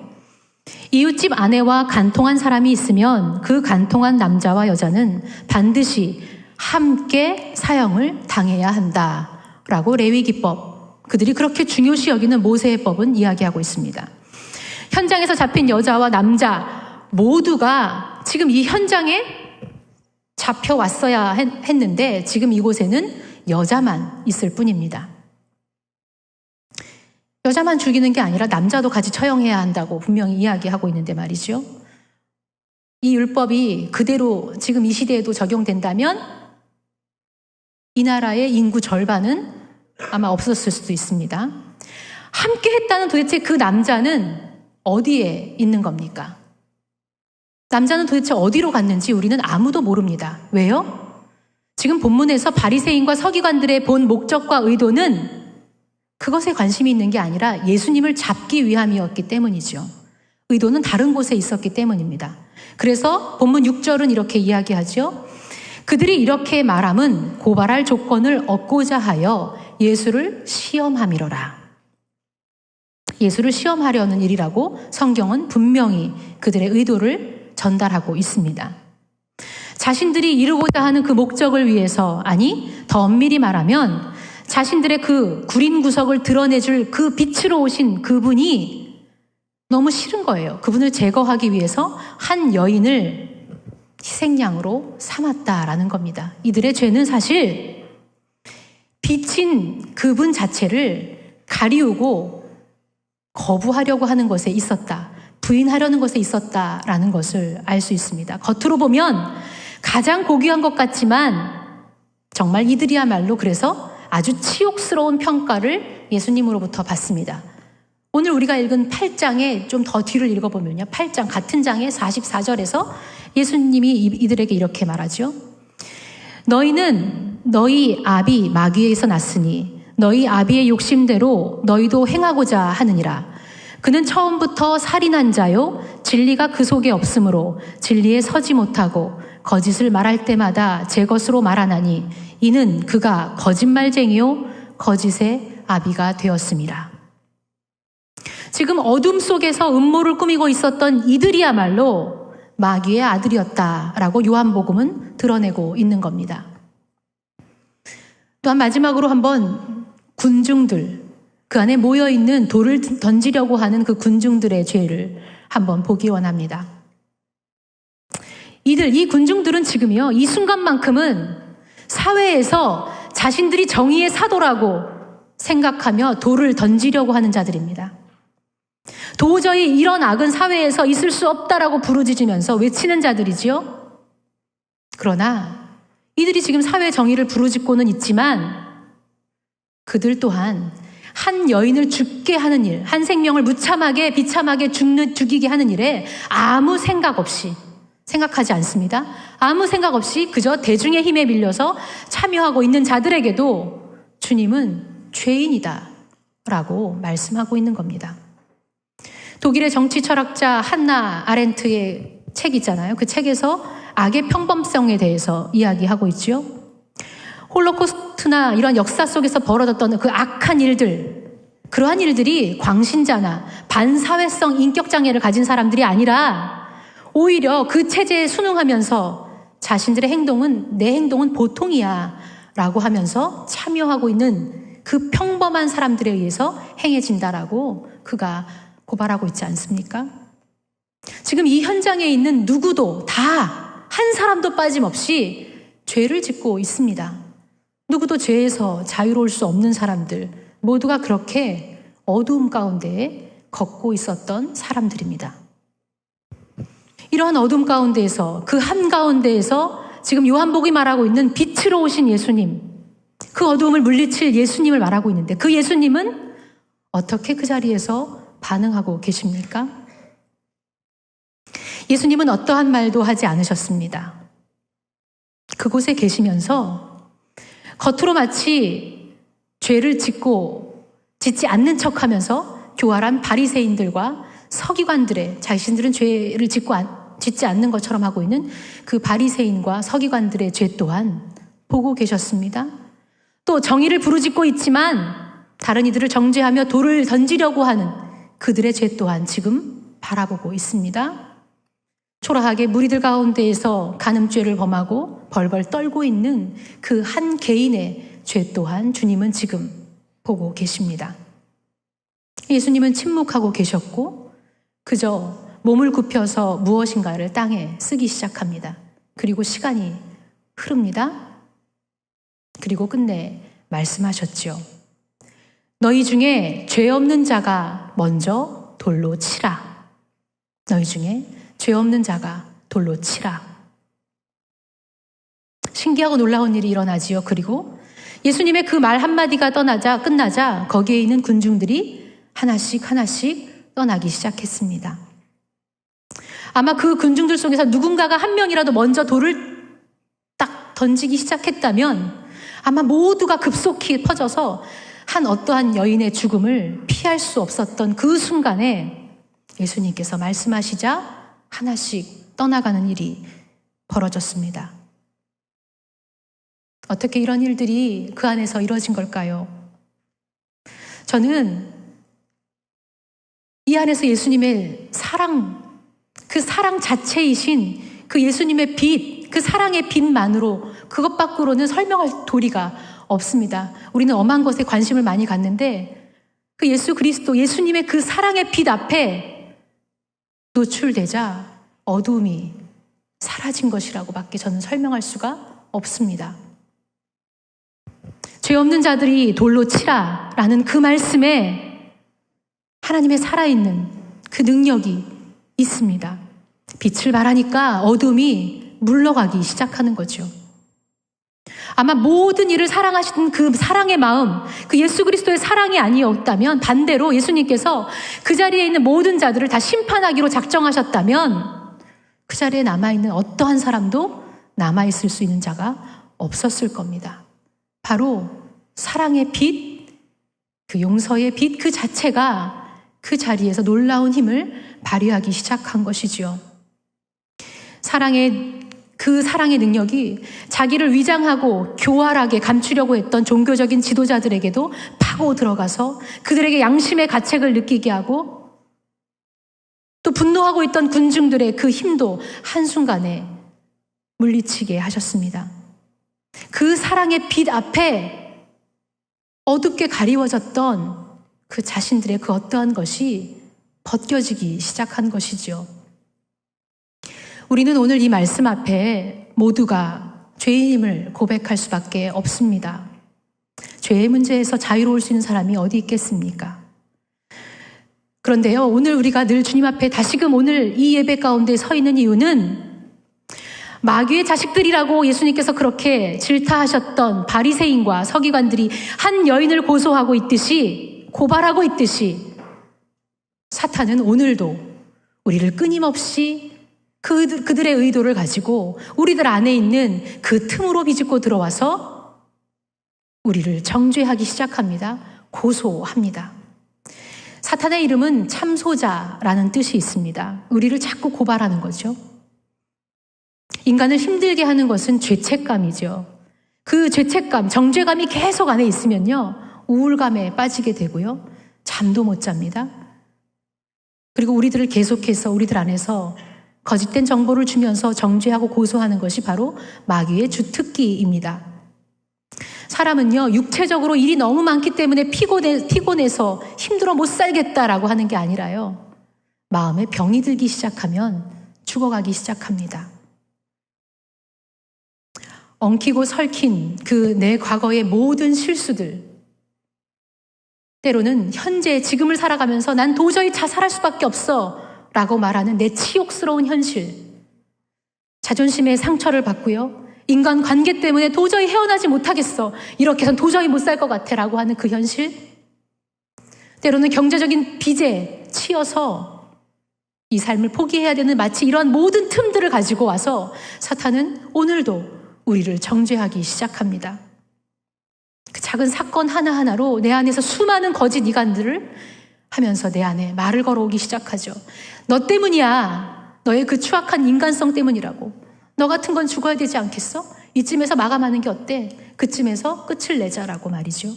이웃집 아내와 간통한 사람이 있으면 그 간통한 남자와 여자는 반드시 함께 사형을 당해야 한다라고 레위기법, 그들이 그렇게 중요시 여기는 모세의 법은 이야기하고 있습니다. 현장에서 잡힌 여자와 남자 모두가 지금 이 현장에 잡혀왔어야 했는데 지금 이곳에는 여자만 있을 뿐입니다. 여자만 죽이는 게 아니라 남자도 같이 처형해야 한다고 분명히 이야기하고 있는데 말이죠. 이 율법이 그대로 지금 이 시대에도 적용된다면 이 나라의 인구 절반은 아마 없었을 수도 있습니다. 함께 했다는 도대체 그 남자는 어디에 있는 겁니까? 남자는 도대체 어디로 갔는지 우리는 아무도 모릅니다. 왜요? 지금 본문에서 바리새인과 서기관들의 본 목적과 의도는 그것에 관심이 있는 게 아니라 예수님을 잡기 위함이었기 때문이죠. 의도는 다른 곳에 있었기 때문입니다. 그래서 본문 6절은 이렇게 이야기하죠. 그들이 이렇게 말함은 고발할 조건을 얻고자 하여 예수를 시험함이로라. 예수를 시험하려는 일이라고 성경은 분명히 그들의 의도를 전달하고 있습니다. 자신들이 이루고자 하는 그 목적을 위해서, 아니 더 엄밀히 말하면 자신들의 그 구린 구석을 드러내줄 그 빛으로 오신 그분이 너무 싫은 거예요. 그분을 제거하기 위해서 한 여인을 희생양으로 삼았다라는 겁니다. 이들의 죄는 사실 빛인 그분 자체를 가리우고 거부하려고 하는 것에 있었다, 부인하려는 것에 있었다라는 것을 알 수 있습니다. 겉으로 보면 가장 고귀한 것 같지만 정말 이들이야말로 그래서 아주 치욕스러운 평가를 예수님으로부터 받습니다. 오늘 우리가 읽은 8장에 좀 더 뒤를 읽어보면요, 8장 같은 장의 44절에서 예수님이 이들에게 이렇게 말하죠. 너희는 너희 아비 마귀에서 났으니 너희 아비의 욕심대로 너희도 행하고자 하느니라. 그는 처음부터 살인한 자요 진리가 그 속에 없으므로 진리에 서지 못하고 거짓을 말할 때마다 제 것으로 말하나니 이는 그가 거짓말쟁이요 거짓의 아비가 되었습니다. 지금 어둠 속에서 음모를 꾸미고 있었던 이들이야말로 마귀의 아들이었다라고 요한복음은 드러내고 있는 겁니다. 또한 마지막으로 한번 군중들, 그 안에 모여있는 돌을 던지려고 하는 그 군중들의 죄를 한번 보기 원합니다. 이 군중들은 지금요, 이 순간만큼은 사회에서 자신들이 정의의 사도라고 생각하며 돌을 던지려고 하는 자들입니다. 도저히 이런 악은 사회에서 있을 수 없다라고 부르짖으면서 외치는 자들이지요. 그러나 이들이 지금 사회 정의를 부르짖고는 있지만 그들 또한 한 여인을 죽게 하는 일, 한 생명을 무참하게 비참하게 죽이게 하는 일에 아무 생각 없이, 생각하지 않습니다. 아무 생각 없이 그저 대중의 힘에 밀려서 참여하고 있는 자들에게도 주님은 죄인이다 라고 말씀하고 있는 겁니다. 독일의 정치 철학자 한나 아렌트의 책 있잖아요. 그 책에서 악의 평범성에 대해서 이야기하고 있죠. 홀로코스트나 이런 역사 속에서 벌어졌던 그 악한 일들, 그러한 일들이 광신자나 반사회성 인격장애를 가진 사람들이 아니라 오히려 그 체제에 순응하면서 자신들의 행동은 내 행동은 보통이야 라고 하면서 참여하고 있는 그 평범한 사람들에 의해서 행해진다라고 그가 고발하고 있지 않습니까? 지금 이 현장에 있는 누구도 다 한 사람도 빠짐없이 죄를 짓고 있습니다. 누구도 죄에서 자유로울 수 없는 사람들 모두가 그렇게 어두움 가운데에 걷고 있었던 사람들입니다. 이러한 어둠 가운데에서 그 한가운데에서 지금 요한복음이 말하고 있는 빛으로 오신 예수님, 그 어두움을 물리칠 예수님을 말하고 있는데 그 예수님은 어떻게 그 자리에서 반응하고 계십니까? 예수님은 어떠한 말도 하지 않으셨습니다. 그곳에 계시면서 겉으로 마치 죄를 짓지 않는 척하면서 교활한 바리새인들과 서기관들의 자신들은 죄를 짓지 않는 것처럼 하고 있는 그 바리새인과 서기관들의 죄 또한 보고 계셨습니다. 또 정의를 부르짖고 있지만 다른 이들을 정죄하며 돌을 던지려고 하는 그들의 죄 또한 지금 바라보고 있습니다. 초라하게 무리들 가운데에서 간음죄를 범하고 벌벌 떨고 있는 그 한 개인의 죄 또한 주님은 지금 보고 계십니다. 예수님은 침묵하고 계셨고 그저 몸을 굽혀서 무엇인가를 땅에 쓰기 시작합니다. 그리고 시간이 흐릅니다. 그리고 끝내 말씀하셨지요. 너희 중에 죄 없는 자가 먼저 돌로 치라. 너희 중에 죄 없는 자가 돌로 치라. 신기하고 놀라운 일이 일어나지요. 그리고 예수님의 그 말 한마디가 끝나자 거기에 있는 군중들이 하나씩 떠나기 시작했습니다. 아마 그 군중들 속에서 누군가가 한 명이라도 먼저 돌을 딱 던지기 시작했다면 아마 모두가 급속히 퍼져서 어떠한 여인의 죽음을 피할 수 없었던 그 순간에 예수님께서 말씀하시자 하나씩 떠나가는 일이 벌어졌습니다. 어떻게 이런 일들이 그 안에서 이루어진 걸까요? 저는 이 안에서 예수님의 사랑, 그 사랑 자체이신 그 예수님의 빛, 그 사랑의 빛만으로 그것 밖으로는 설명할 도리가 없습니다. 우리는 엄한 것에 관심을 많이 갖는데 그 예수 그리스도, 예수님의 그 사랑의 빛 앞에 노출되자 어두움이 사라진 것이라고밖에 저는 설명할 수가 없습니다. 죄 없는 자들이 돌로 치라라는 그 말씀에 하나님의 살아있는 그 능력이 있습니다. 빛을 발하니까 어둠이 물러가기 시작하는 거죠. 아마 모든 일을 사랑하시는 그 사랑의 마음, 그 예수 그리스도의 사랑이 아니었다면 반대로 예수님께서 그 자리에 있는 모든 자들을 다 심판하기로 작정하셨다면 그 자리에 남아있는 어떠한 사람도 남아있을 수 있는 자가 없었을 겁니다. 바로 사랑의 빛, 그 용서의 빛 그 자체가 그 자리에서 놀라운 힘을 발휘하기 시작한 것이지요. 그 사랑의 능력이 자기를 위장하고 교활하게 감추려고 했던 종교적인 지도자들에게도 파고 들어가서 그들에게 양심의 가책을 느끼게 하고 또 분노하고 있던 군중들의 그 힘도 한순간에 물리치게 하셨습니다. 그 사랑의 빛 앞에 어둡게 가리워졌던 그 자신들의 그 어떠한 것이 벗겨지기 시작한 것이지요. 우리는 오늘 이 말씀 앞에 모두가 죄인임을 고백할 수밖에 없습니다. 죄의 문제에서 자유로울 수 있는 사람이 어디 있겠습니까? 그런데요, 오늘 우리가 늘 주님 앞에 다시금 오늘 이 예배 가운데 서 있는 이유는 마귀의 자식들이라고 예수님께서 그렇게 질타하셨던 바리새인과 서기관들이 한 여인을 고발하고 있듯이 사탄은 오늘도 우리를 끊임없이 그들의 의도를 가지고 우리들 안에 있는 그 틈으로 비집고 들어와서 우리를 정죄하기 시작합니다. 고소합니다. 사탄의 이름은 참소자라는 뜻이 있습니다. 우리를 자꾸 고발하는 거죠. 인간을 힘들게 하는 것은 죄책감이죠. 그 죄책감, 정죄감이 계속 안에 있으면요, 우울감에 빠지게 되고요, 잠도 못 잡니다. 그리고 우리들을 계속해서 우리들 안에서 거짓된 정보를 주면서 정죄하고 고소하는 것이 바로 마귀의 주특기입니다. 사람은요, 육체적으로 일이 너무 많기 때문에 피곤해서 힘들어 못 살겠다라고 하는 게 아니라요, 마음에 병이 들기 시작하면 죽어가기 시작합니다. 엉키고 설킨 그 내 과거의 모든 실수들, 때로는 현재 지금을 살아가면서 난 도저히 자살할 수밖에 없어 라고 말하는 내 치욕스러운 현실, 자존심의 상처를 받고요, 인간 관계 때문에 도저히 헤어나지 못하겠어. 이렇게 해선 도저히 못 살 것 같아. 라고 하는 그 현실. 때로는 경제적인 빚에 치여서 이 삶을 포기해야 되는 마치 이러한 모든 틈들을 가지고 와서 사탄은 오늘도 우리를 정죄하기 시작합니다. 그 작은 사건 하나하나로 내 안에서 수많은 거짓 이간들을 하면서 내 안에 말을 걸어오기 시작하죠. 너 때문이야. 너의 그 추악한 인간성 때문이라고. 너 같은 건 죽어야 되지 않겠어? 이쯤에서 마감하는 게 어때? 그쯤에서 끝을 내자라고 말이죠.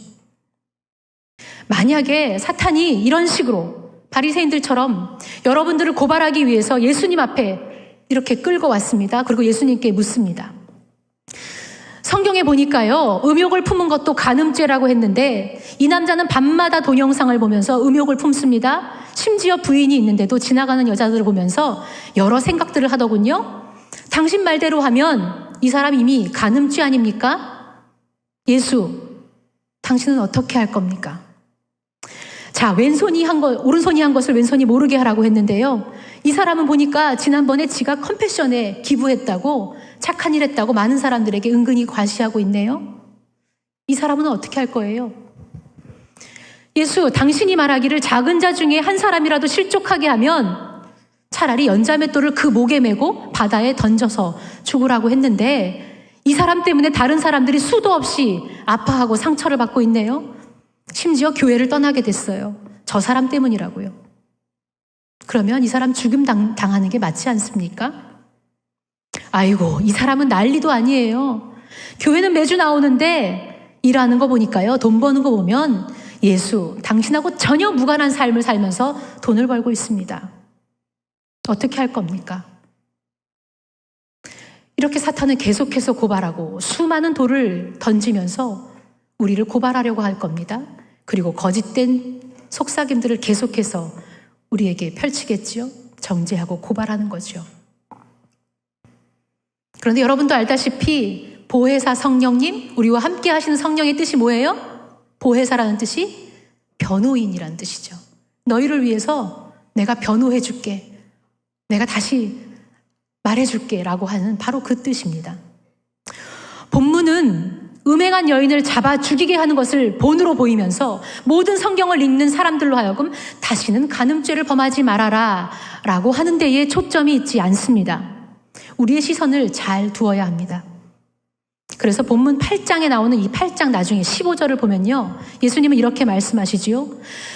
만약에 사탄이 이런 식으로 바리새인들처럼 여러분들을 고발하기 위해서 예수님 앞에 이렇게 끌고 왔습니다. 그리고 예수님께 묻습니다. 성경에 보니까요, 음욕을 품은 것도 간음죄라고 했는데 이 남자는 밤마다 동영상을 보면서 음욕을 품습니다. 심지어 부인이 있는데도 지나가는 여자들을 보면서 여러 생각들을 하더군요. 당신 말대로 하면 이 사람 이미 간음죄 아닙니까? 예수, 당신은 어떻게 할 겁니까? 자, 오른손이 한 것을 왼손이 모르게 하라고 했는데요. 이 사람은 보니까 지난번에 지가 컴패션에 기부했다고, 착한 일 했다고 많은 사람들에게 은근히 과시하고 있네요. 이 사람은 어떻게 할 거예요? 예수, 당신이 말하기를 작은 자 중에 한 사람이라도 실족하게 하면 차라리 연자맷돌을 그 목에 메고 바다에 던져서 죽으라고 했는데 이 사람 때문에 다른 사람들이 수도 없이 아파하고 상처를 받고 있네요. 심지어 교회를 떠나게 됐어요. 저 사람 때문이라고요. 그러면 이 사람 죽임 당하는 게 맞지 않습니까? 아이고, 이 사람은 난리도 아니에요. 교회는 매주 나오는데 일하는 거 보니까요, 돈 버는 거 보면 예수, 당신하고 전혀 무관한 삶을 살면서 돈을 벌고 있습니다. 어떻게 할 겁니까? 이렇게 사탄은 계속해서 고발하고 수많은 돌을 던지면서 우리를 고발하려고 할 겁니다. 그리고 거짓된 속삭임들을 계속해서 우리에게 펼치겠지요. 정죄하고 고발하는 거죠. 그런데 여러분도 알다시피 보혜사 성령님, 우리와 함께 하시는 성령의 뜻이 뭐예요? 보혜사라는 뜻이 변호인이라는 뜻이죠. 너희를 위해서 내가 변호해 줄게. 내가 다시 말해 줄게 라고 하는 바로 그 뜻입니다. 본문은 음행한 여인을 잡아 죽이게 하는 것을 본으로 보이면서 모든 성경을 읽는 사람들로 하여금 다시는 간음죄를 범하지 말아라 라고 하는 데에 초점이 있지 않습니다. 우리의 시선을 잘 두어야 합니다. 그래서 본문 8장에 나오는 이 8장 나중에 15절을 보면요, 예수님은 이렇게 말씀하시지요.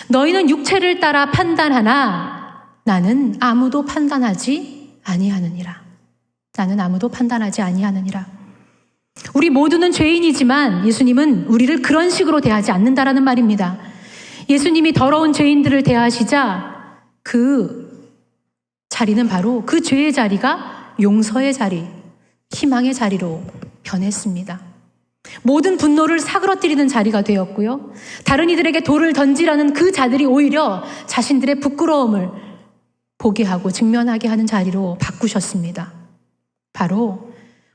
너희는 육체를 따라 판단하나 나는 아무도 판단하지 아니하느니라. 나는 아무도 판단하지 아니하느니라. 우리 모두는 죄인이지만 예수님은 우리를 그런 식으로 대하지 않는다라는 말입니다. 예수님이 더러운 죄인들을 대하시자 그 자리는 바로 그 죄의 자리가 용서의 자리, 희망의 자리로 변했습니다. 모든 분노를 사그러뜨리는 자리가 되었고요. 다른 이들에게 돌을 던지라는 그 자들이 오히려 자신들의 부끄러움을 보게 하고 직면하게 하는 자리로 바꾸셨습니다. 바로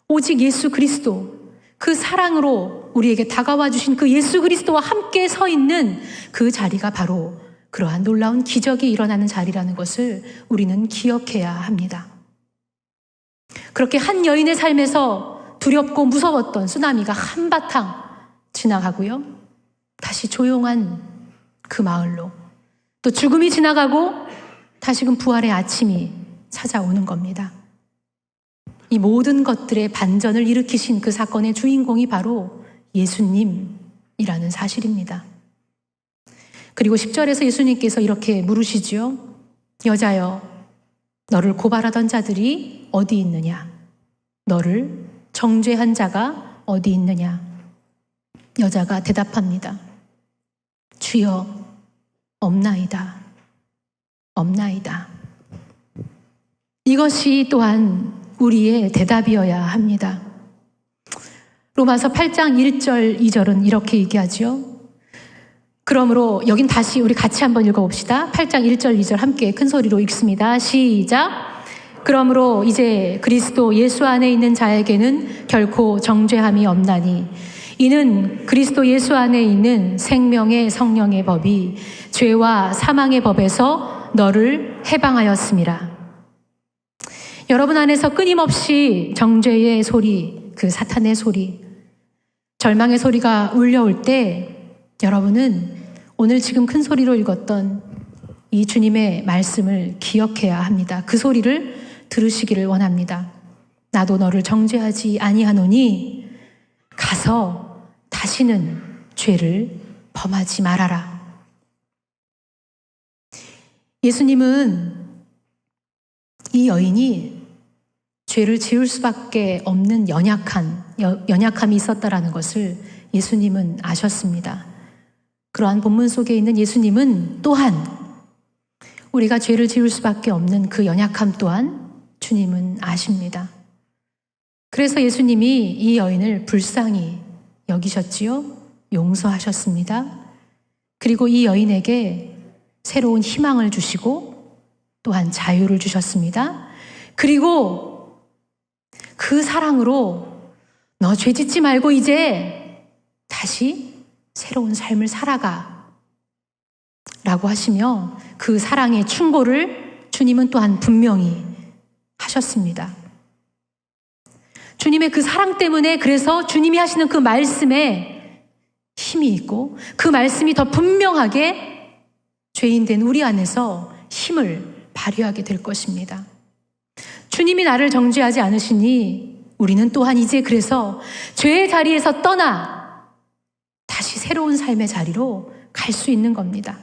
오직 예수 그리스도, 그 사랑으로 우리에게 다가와 주신 그 예수 그리스도와 함께 서 있는 그 자리가 바로 그러한 놀라운 기적이 일어나는 자리라는 것을 우리는 기억해야 합니다. 그렇게 한 여인의 삶에서 두렵고 무서웠던 쓰나미가 한바탕 지나가고요. 다시 조용한 그 마을로 또 죽음이 지나가고 다시금 부활의 아침이 찾아오는 겁니다. 이 모든 것들의 반전을 일으키신 그 사건의 주인공이 바로 예수님이라는 사실입니다. 그리고 10절에서 예수님께서 이렇게 물으시죠. 여자여, 너를 고발하던 자들이 어디 있느냐? 너를 정죄한 자가 어디 있느냐? 여자가 대답합니다. 주여, 없나이다. 없나이다. 이것이 또한 우리의 대답이어야 합니다. 로마서 8장 1절 2절은 이렇게 얘기하죠. 그러므로 여긴 다시 우리 같이 한번 읽어봅시다. 8장 1절 2절 함께 큰 소리로 읽습니다. 시작. 그러므로 이제 그리스도 예수 안에 있는 자에게는 결코 정죄함이 없나니 이는 그리스도 예수 안에 있는 생명의 성령의 법이 죄와 사망의 법에서 너를 해방하였음이라. 여러분 안에서 끊임없이 정죄의 소리, 그 사탄의 소리, 절망의 소리가 울려올 때 여러분은 오늘 지금 큰 소리로 읽었던 이 주님의 말씀을 기억해야 합니다. 그 소리를 들으시기를 원합니다. 나도 너를 정죄하지 아니하노니 가서 다시는 죄를 범하지 말아라. 예수님은 이 여인이 죄를 지을 수밖에 없는 연약함이 있었다라는 것을 예수님은 아셨습니다. 그러한 본문 속에 있는 예수님은 또한 우리가 죄를 지을 수밖에 없는 그 연약함 또한 주님은 아십니다. 그래서 예수님이 이 여인을 불쌍히 여기셨지요. 용서하셨습니다. 그리고 이 여인에게 새로운 희망을 주시고 또한 자유를 주셨습니다. 그리고 그 사랑으로 너 죄 짓지 말고 이제 다시 새로운 삶을 살아가 라고 하시며 그 사랑의 충고를 주님은 또한 분명히 하셨습니다. 주님의 그 사랑 때문에 그래서 주님이 하시는 그 말씀에 힘이 있고 그 말씀이 더 분명하게 죄인된 우리 안에서 힘을 발휘하게 될 것입니다. 주님이 나를 정죄하지 않으시니 우리는 또한 이제 그래서 죄의 자리에서 떠나 다시 새로운 삶의 자리로 갈 수 있는 겁니다.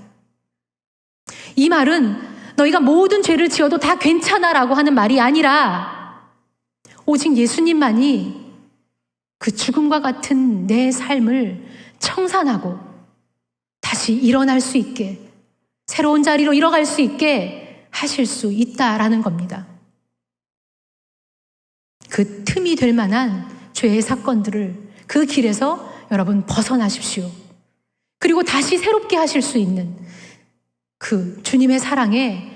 이 말은 너희가 모든 죄를 지어도 다 괜찮아라고 하는 말이 아니라 오직 예수님만이 그 죽음과 같은 내 삶을 청산하고 다시 일어날 수 있게 새로운 자리로 일어갈 수 있게 하실 수 있다라는 겁니다. 그 틈이 될 만한 죄의 사건들을 그 길에서 여러분 벗어나십시오. 그리고 다시 새롭게 하실 수 있는 그 주님의 사랑에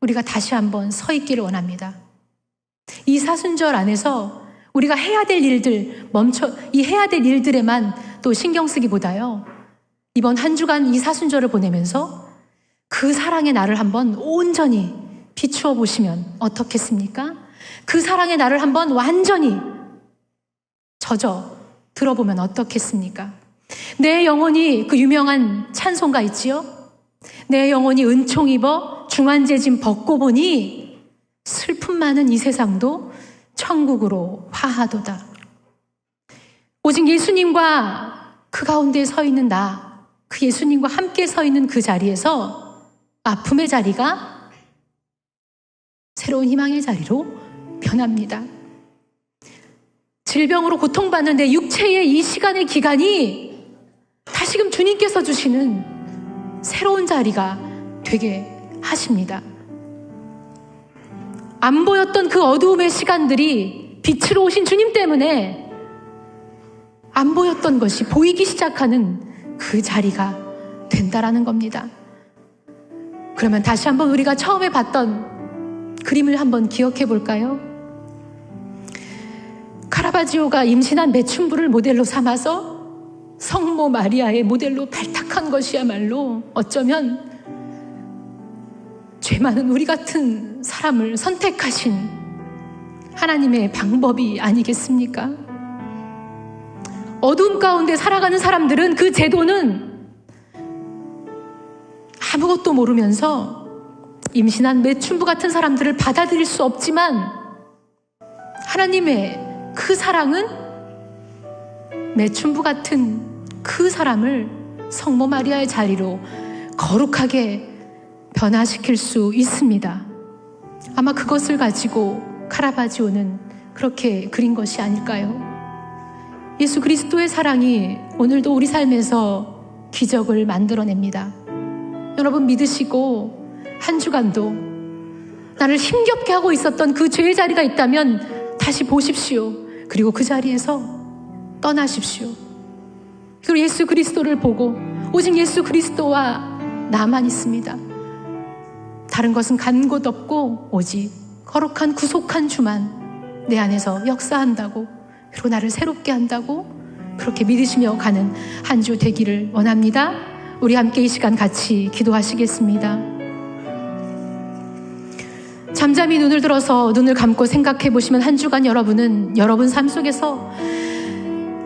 우리가 다시 한번 서 있기를 원합니다. 이 사순절 안에서 우리가 해야 될 일들 이 해야 될 일들에만 또 신경 쓰기보다요. 이번 한 주간 이 사순절을 보내면서 그 사랑의 나를 한번 온전히 비추어 보시면 어떻겠습니까? 그 사랑의 나를 한번 완전히 젖어 들어보면 어떻겠습니까? 내 영혼이 그 유명한 찬송가 있지요? 내 영혼이 은총 입어 중환제짐 벗고 보니 슬픔 많은 이 세상도 천국으로 화하도다. 오직 예수님과 그 가운데 서 있는 나, 그 예수님과 함께 서 있는 그 자리에서 아픔의 자리가 새로운 희망의 자리로 변합니다. 질병으로 고통받는 내 육체의 이 시간의 기간이 다시금 주님께서 주시는 새로운 자리가 되게 하십니다. 안 보였던 그 어두움의 시간들이 빛으로 오신 주님 때문에 안 보였던 것이 보이기 시작하는 그 자리가 된다라는 겁니다. 그러면 다시 한번 우리가 처음에 봤던 그림을 한번 기억해 볼까요? 카라바지오가 임신한 매춘부를 모델로 삼아서 성모 마리아의 모델로 발탁한 것이야말로 어쩌면 죄 많은 우리 같은 사람을 선택하신 하나님의 방법이 아니겠습니까? 어두움 가운데 살아가는 사람들은 그 제도는 아무것도 모르면서 임신한 매춘부 같은 사람들을 받아들일 수 없지만 하나님의 그 사랑은 매춘부 같은 그 사람을 성모 마리아의 자리로 거룩하게 변화시킬 수 있습니다. 아마 그것을 가지고 카라바지오는 그렇게 그린 것이 아닐까요? 예수 그리스도의 사랑이 오늘도 우리 삶에서 기적을 만들어냅니다. 여러분 믿으시고 한 주간도 나를 힘겹게 하고 있었던 그 죄의 자리가 있다면 다시 보십시오. 그리고 그 자리에서 떠나십시오. 그리고 예수 그리스도를 보고 오직 예수 그리스도와 나만 있습니다. 다른 것은 간 곳 없고 오직 거룩한 구속한 주만 내 안에서 역사한다고 그리고 나를 새롭게 한다고 그렇게 믿으시며 가는 한 주 되기를 원합니다. 우리 함께 이 시간 같이 기도하시겠습니다. 잠잠히 눈을 들어서 눈을 감고 생각해 보시면 한 주간 여러분은 여러분 삶 속에서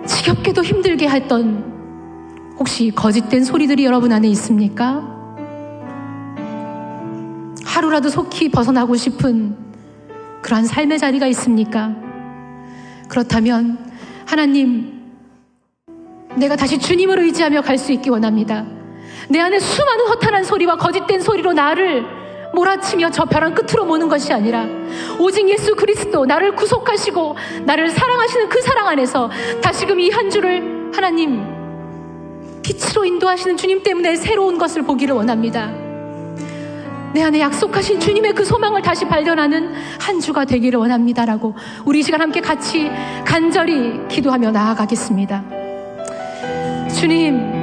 지겹게도 힘들게 했던 혹시 거짓된 소리들이 여러분 안에 있습니까? 하루라도 속히 벗어나고 싶은 그러한 삶의 자리가 있습니까? 그렇다면 하나님, 내가 다시 주님을 의지하며 갈 수 있기 원합니다. 내 안에 수많은 허탄한 소리와 거짓된 소리로 나를 몰아치며 저 벼랑 끝으로 모는 것이 아니라 오직 예수 그리스도, 나를 구속하시고 나를 사랑하시는 그 사랑 안에서 다시금 이 한 주를 하나님 빛으로 인도하시는 주님 때문에 새로운 것을 보기를 원합니다. 내 안에 약속하신 주님의 그 소망을 다시 발견하는 한 주가 되기를 원합니다라고 우리 이 시간 함께 같이 간절히 기도하며 나아가겠습니다. 주님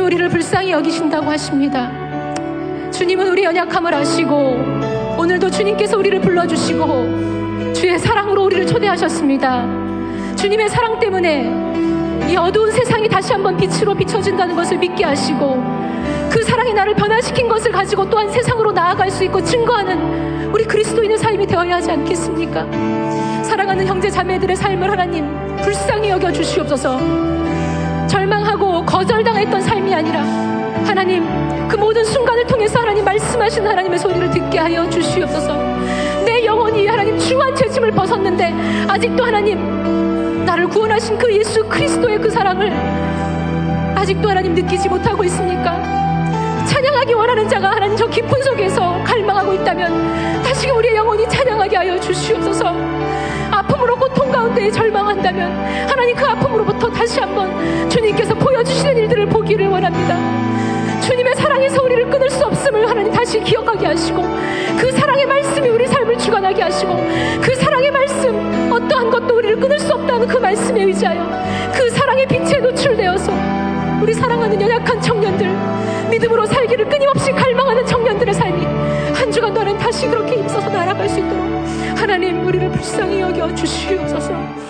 우리를 불쌍히 여기신다고 하십니다. 주님은 우리 연약함을 아시고 오늘도 주님께서 우리를 불러주시고 주의 사랑으로 우리를 초대하셨습니다. 주님의 사랑 때문에 이 어두운 세상이 다시 한번 빛으로 비춰진다는 것을 믿게 하시고 그 사랑이 나를 변화시킨 것을 가지고 또한 세상으로 나아갈 수 있고 증거하는 우리 그리스도인의 삶이 되어야 하지 않겠습니까? 사랑하는 형제 자매들의 삶을 하나님 불쌍히 여겨 주시옵소서. 절망하고 거절당했던 삶이 아니라 하나님 그 모든 순간을 통해서 하나님 말씀하신 하나님의 소리를 듣게 하여 주시옵소서. 내 영혼이 하나님 중한 죄짐을 벗었는데 아직도 하나님 나를 구원하신 그 예수 그리스도의 그 사랑을 아직도 하나님 느끼지 못하고 있습니까? 찬양하기 원하는 자가 하나님 저 깊은 속에서 갈망하고 있다면 다시금 우리의 영혼이 찬양하게 하여 주시옵소서. 아픔으로 고통 가운데 절망한다면 하나님 그 아픔으로부터 다시 한번 주님께서 보여주시는 일들을 보기를 원합니다. 주님의 사랑에서 우리를 끊을 수 없음을 하나님 다시 기억하게 하시고 그 사랑의 말씀이 우리 삶을 주관하게 하시고 그 사랑의 말씀 어떠한 것도 우리를 끊을 수 없다는 그 말씀에 의지하여 그 사랑의 빛에 노출되어서 우리 사랑하는 연약한 청년들 믿음으로 살기를 끊임없이 갈망하는 청년들의 삶이 한 주간 동안 다시 그렇게 힘써서 날아갈 수 있도록 하나님 우리를 불쌍히 여겨 주시옵소서.